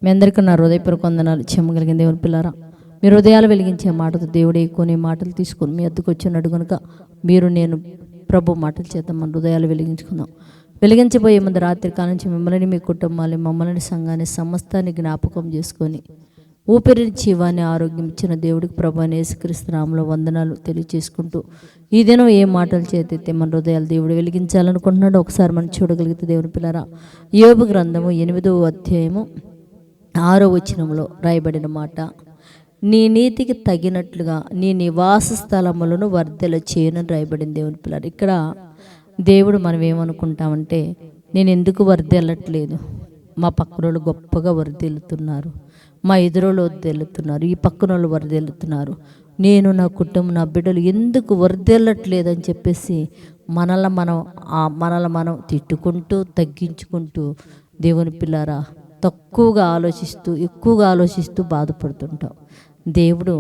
మీ అందరికీ నా హృదయపూర్వక వందనాలు. చెమ్మగలిగిన దేవుని పిల్లారా, మీ హృదయాలు వెలిగించే మాటతో దేవుడే కొనే మాటలు తీసుకొని మీ అద్దకు వచ్చినాడు కనుక మీరు నేను ప్రభు మాటలు చేద్దాం, మన హృదయాలు వెలిగించుకుందాం. వెలిగించబోయే ముందు రాత్రి కాలం నుంచి మిమ్మల్ని, మీ కుటుంబాన్ని, మమ్మల్ని, సంఘాన్ని, సమస్తాన్ని జ్ఞాపకం చేసుకొని ఊపిరి జీవాన్ని ఆరోగ్యం ఇచ్చిన దేవుడికి ప్రభు అయిన యేసుక్రీస్తు నామములో వందనాలు తెలియజేసుకుంటూ ఈ దినం ఏ మాటలు చేతైతే మన హృదయాలు దేవుడు వెలిగించాలనుకుంటున్నాడో ఒకసారి మనం చూడగలిగితే దేవుని పిల్లరా, యోబు గ్రంథము 8వ అధ్యాయము 6వ వచనంలో రాయబడిన మాట, నీ నీతికి తగినట్లుగా నీ నివాస స్థలములను వర్ధల చేయనని రాయబడింది. దేవుని పిల్లలు, ఇక్కడ దేవుడు మనం ఏమనుకుంటామంటే, నేను ఎందుకు వర్ధెల్లట్లేదు, మా పక్కనోళ్ళు గొప్పగా వర్ధెల్లుతున్నారు, మా ఎదురోళ్ళు వర్ధెల్లుతున్నారు, ఈ పక్కనోళ్ళు వర్ధెల్లుతున్నారు, నేను నా కుటుంబం నా బిడ్డలు ఎందుకు వర్ధెల్లట్లేదని చెప్పేసి మనల్ని మనం తిట్టుకుంటూ తగ్గించుకుంటూ దేవుని పిల్లారా తక్కువగా ఆలోచిస్తూ ఎక్కువగా ఆలోచిస్తూ బాధపడుతుంటాం. దేవుడు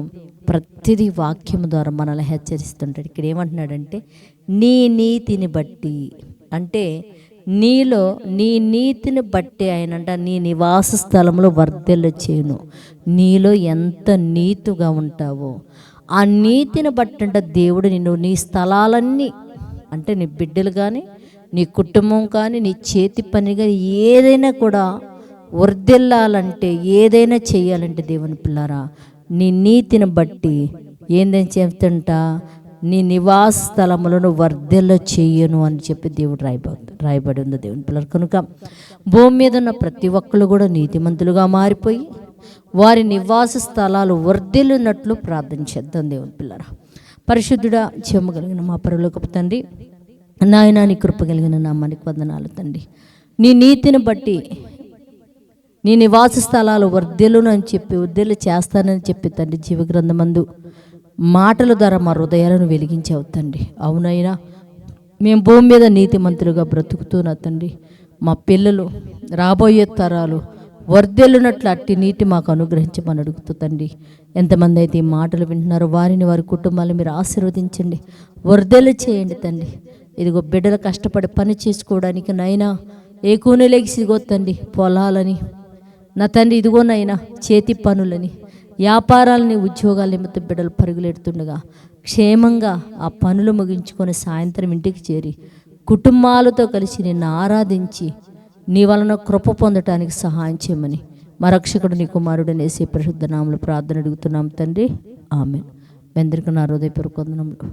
ప్రతిదీ వాక్యం ద్వారా మనల్ని హెచ్చరిస్తుంటాడు. ఇక్కడ ఏమంటున్నాడంటే, నీ నీతిని బట్టి, అంటే నీలో నీ నీతిని బట్టి ఆయనంట నీ నివాస స్థలంలో వర్ధెల చేయను. నీలో ఎంత నీతిగా ఉంటావో ఆ నీతిని బట్టంట దేవుడు నిన్ను నీ స్థలాలన్నీ, అంటే నీ బిడ్డలు కానీ నీ కుటుంబం కానీ నీ చేతి పని కానీ ఏదైనా కూడా వర్ధిల్లాలంటే, ఏదైనా చేయాలంటే దేవుని పిల్లారా నీ నీతిని బట్టి ఏందని చెప్తుంట, నీ నివాస స్థలములను వర్ధెల చేయను అని చెప్పి దేవుడు రాయబడి ఉంది దేవుని పిల్లలు. కనుక భూమి మీద ఉన్న ప్రతి ఒక్కరు కూడా నీతిమంతులుగా మారిపోయి వారి నివాస స్థలాలు వర్ధిల్లునట్లు ప్రార్థన చేద్దాం. దేవుని పిల్లరా, పరిశుద్ధుడా చెమ్మగలిగిన మా పరలోకపు తండ్రి, నాయనా నీ కృప కలిగిన నామానికి వందనాలు తండ్రి. నీ నీతిని బట్టి నీ నివాస స్థలాలు వర్ధెలును అని చెప్పి వర్ధెలు చేస్తానని చెప్పి తండ్రి జీవగ్రంథమందు మాటల ద్వారా మా హృదయాలను వెలిగించావు తండ్రి. అవునైనా మేము భూమి మీద నీతిమంతులుగా బ్రతుకుతున్నా తండ్రి, మా పిల్లలు రాబోయే తరాలు వర్ధెలునట్లు అట్టి నీతి మాకు అనుగ్రహించమని అడుగుతూ తండ్రి, ఎంతమంది అయితే ఈ మాటలు వింటున్నారో వారిని వారి కుటుంబాలను మీరు ఆశీర్వదించండి, వర్ధెలు చేయండి తండ్రి. ఇదిగో బిడ్డలు కష్టపడి పని చేసుకోవడానికి నైనా ఏ కూనెలేగిసిగో తండ్రి పొలాలని నా తండ్రి, ఇదిగోనైనా చేతి పనులని వ్యాపారాలని ఉద్యోగాల నిమిత్తం బిడ్డలు పరుగులెడుతుండగా క్షేమంగా ఆ పనులు ముగించుకొని సాయంత్రం ఇంటికి చేరి కుటుంబాలతో కలిసి నిన్ను ఆరాధించి నీ వలన కృప పొందటానికి సహాయం చేయమని మా రక్షకుడు నీ కుమారుడు యేసు పరిశుద్ధ నామములో ప్రార్థన అడుగుతున్నాం తండ్రి, ఆమేన్. మీ అందరికీ నా హృదయపూర్వక వందనములు.